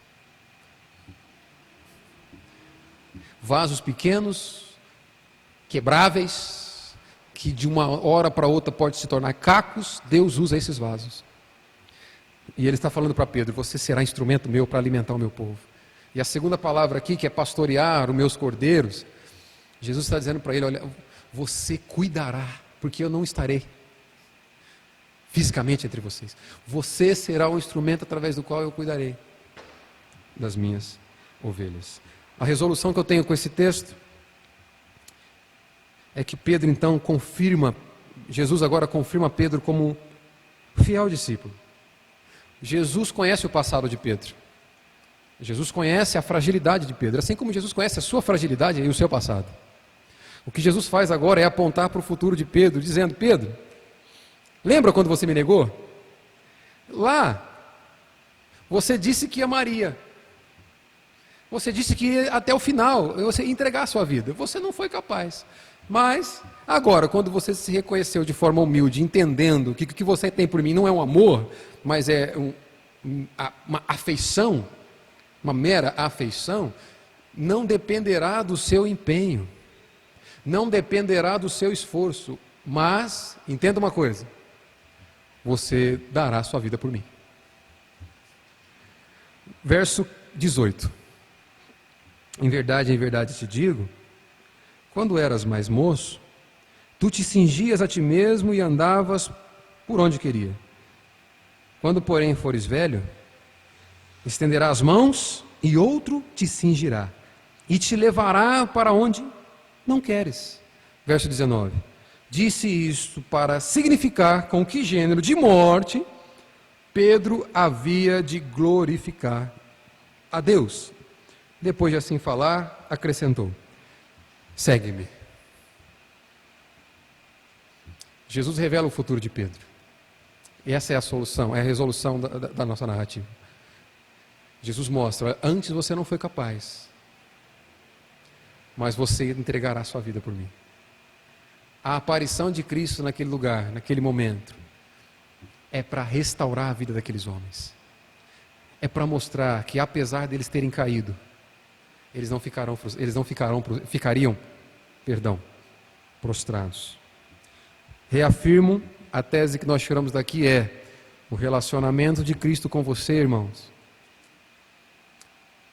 Vasos pequenos, quebráveis, que de uma hora para outra pode se tornar cacos, Deus usa esses vasos. E ele está falando para Pedro: você será instrumento meu para alimentar o meu povo. E a segunda palavra aqui, que é pastorear os meus cordeiros, Jesus está dizendo para ele: olha, você cuidará, porque eu não estarei fisicamente entre vocês. Você será o instrumento através do qual eu cuidarei das minhas ovelhas. A resolução que eu tenho com esse texto é que Pedro então confirma, Jesus agora confirma Pedro como fiel discípulo. Jesus conhece o passado de Pedro. Jesus conhece a fragilidade de Pedro, assim como Jesus conhece a sua fragilidade e o seu passado. O que Jesus faz agora é apontar para o futuro de Pedro, dizendo: Pedro, lembra quando você me negou? Lá, você disse que amaria. Você disse que ia até o final, você ia entregar a sua vida. Você não foi capaz. Mas, agora, quando você se reconheceu de forma humilde, entendendo que o que você tem por mim não é um amor, mas é uma afeição, uma mera afeição, não dependerá do seu empenho, não dependerá do seu esforço, mas, entenda uma coisa, você dará a sua vida por mim. Verso 18. Em verdade te digo, quando eras mais moço, tu te cingias a ti mesmo e andavas por onde queria. Quando, porém, fores velho, estenderás as mãos e outro te cingirá e te levará para onde não queres. Verso 19. Disse isto para significar com que gênero de morte Pedro havia de glorificar a Deus. Depois de assim falar, acrescentou: segue-me. Jesus revela o futuro de Pedro. E essa é a solução, é a resolução da nossa narrativa. Jesus mostra: antes você não foi capaz, mas você entregará a sua vida por mim. A aparição de Cristo naquele lugar, naquele momento, é para restaurar a vida daqueles homens. É para mostrar que, apesar deles terem caído, eles não ficariam prostrados. Reafirmo a tese que nós tiramos daqui: é o relacionamento de Cristo com você, irmãos.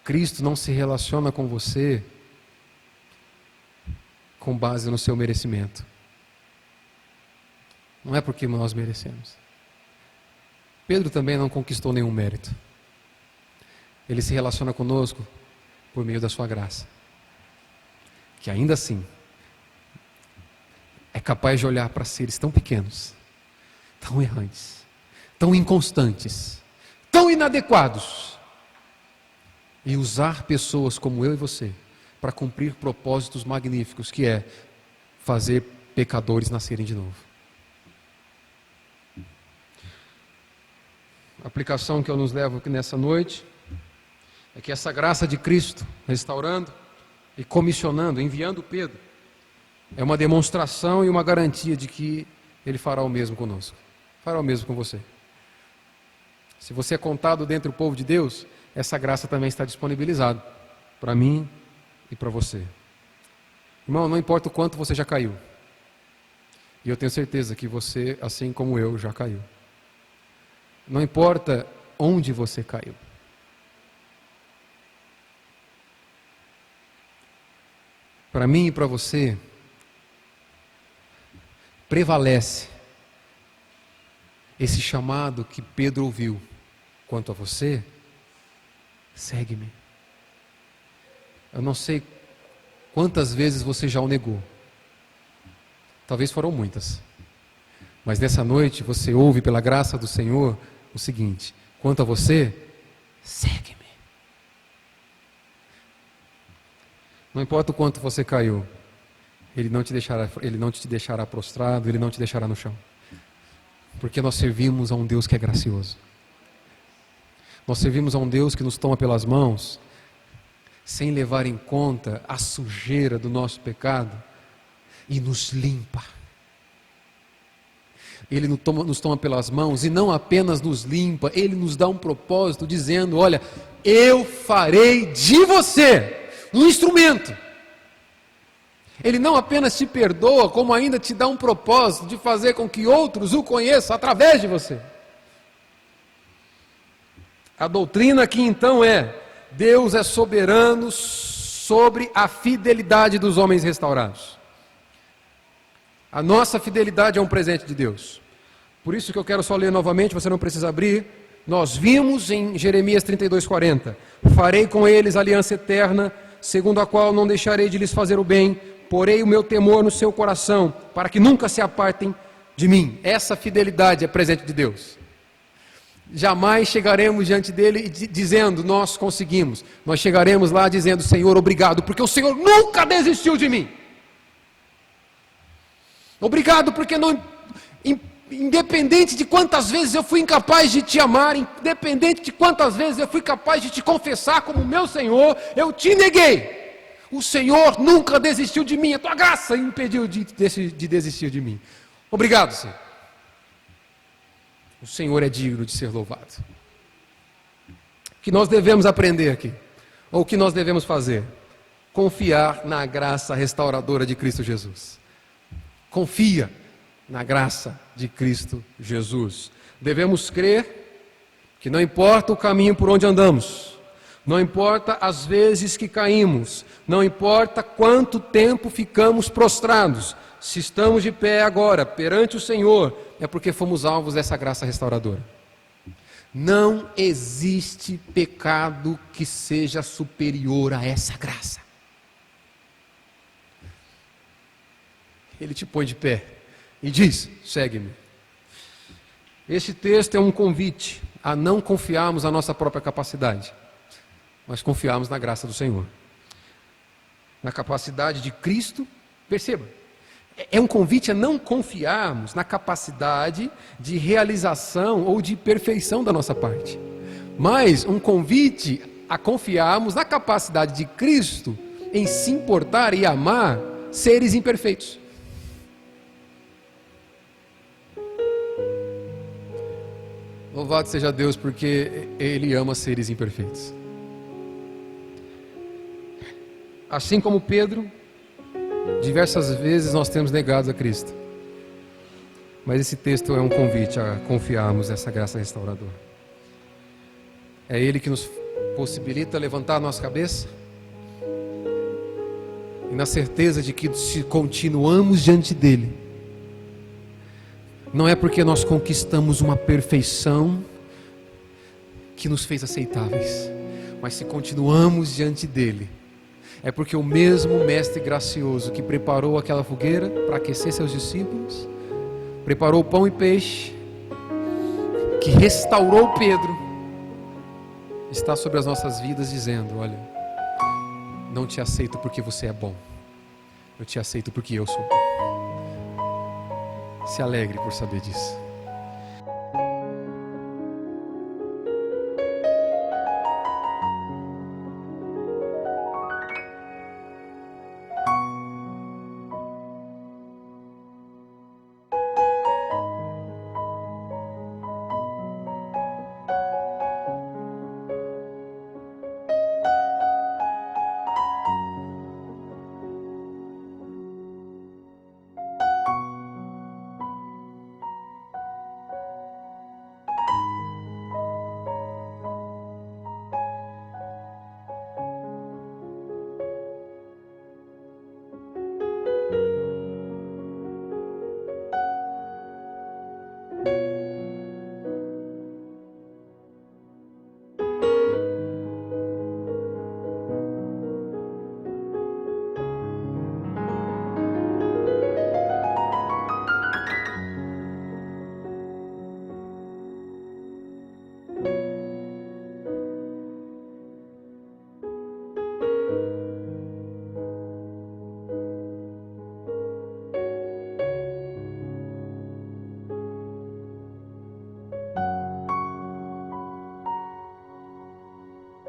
Cristo não se relaciona com você com base no seu merecimento. Não é porque nós merecemos. Pedro também não conquistou nenhum mérito. Ele se relaciona conosco por meio da sua graça, que ainda assim é capaz de olhar para seres tão pequenos, tão errantes, tão inconstantes, tão inadequados, e usar pessoas como eu e você para cumprir propósitos magníficos, que é fazer pecadores nascerem de novo. A aplicação que eu nos levo aqui nessa noite é que essa graça de Cristo, restaurando e comissionando, enviando Pedro, é uma demonstração e uma garantia de que Ele fará o mesmo conosco, fará o mesmo com você. Se você é contado dentro do povo de Deus, essa graça também está disponibilizada para mim e para você. Irmão, não importa o quanto você já caiu, e eu tenho certeza que você, assim como eu, já caiu. Não importa onde você caiu. Para mim e para você, prevalece esse chamado que Pedro ouviu. Quanto a você, segue-me. Eu não sei quantas vezes você já o negou. Talvez foram muitas. Mas nessa noite você ouve pela graça do Senhor o seguinte: quanto a você, segue-me. Não importa o quanto você caiu, Ele não te deixará prostrado, Ele não te deixará no chão. Porque nós servimos a um Deus que é gracioso. Nós servimos a um Deus que nos toma pelas mãos, sem levar em conta a sujeira do nosso pecado, e nos limpa. Ele nos toma pelas mãos e não apenas nos limpa, Ele nos dá um propósito dizendo: olha, eu farei de você um instrumento. Ele não apenas te perdoa, como ainda te dá um propósito de fazer com que outros o conheçam através de você. A doutrina aqui então é: Deus é soberano sobre a fidelidade dos homens restaurados. A nossa fidelidade é um presente de Deus. Por isso que eu quero só ler novamente, você não precisa abrir. Nós vimos em Jeremias 32:40: farei com eles aliança eterna, segundo a qual não deixarei de lhes fazer o bem, porei o meu temor no seu coração, para que nunca se apartem de mim. Essa fidelidade é presente de Deus. Jamais chegaremos diante dele dizendo: nós conseguimos. Nós chegaremos lá dizendo: Senhor, obrigado, porque o Senhor nunca desistiu de mim. Obrigado porque não, independente de quantas vezes eu fui incapaz de te amar, independente de quantas vezes eu fui capaz de te confessar como meu Senhor, eu te neguei. O Senhor nunca desistiu de mim, a tua graça impediu de desistir de mim. Obrigado, Senhor. O Senhor é digno de ser louvado. O que nós devemos aprender aqui? Ou o que nós devemos fazer? Confiar na graça restauradora de Cristo Jesus. Confia na graça de Cristo Jesus. Devemos crer que não importa o caminho por onde andamos, não importa as vezes que caímos, não importa quanto tempo ficamos prostrados, se estamos de pé agora perante o Senhor, é porque fomos alvos dessa graça restauradora. Não existe pecado que seja superior a essa graça. Ele te põe de pé e diz: segue-me. Este texto é um convite a não confiarmos na nossa própria capacidade, mas confiarmos na graça do Senhor, na capacidade de Cristo. Perceba, é um convite a não confiarmos na capacidade de realização ou de perfeição da nossa parte, mas um convite a confiarmos na capacidade de Cristo em se importar e amar seres imperfeitos. Louvado seja Deus, porque Ele ama seres imperfeitos. Assim como Pedro, diversas vezes nós temos negado a Cristo. Mas esse texto é um convite a confiarmos nessa graça restauradora. É Ele que nos possibilita levantar a nossa cabeça e na certeza de que se continuamos diante dEle, não é porque nós conquistamos uma perfeição que nos fez aceitáveis, mas se continuamos diante dEle, é porque o mesmo Mestre gracioso que preparou aquela fogueira para aquecer seus discípulos, preparou pão e peixe, que restaurou Pedro, está sobre as nossas vidas dizendo: olha, não te aceito porque você é bom, eu te aceito porque eu sou bom. Se alegre por saber disso.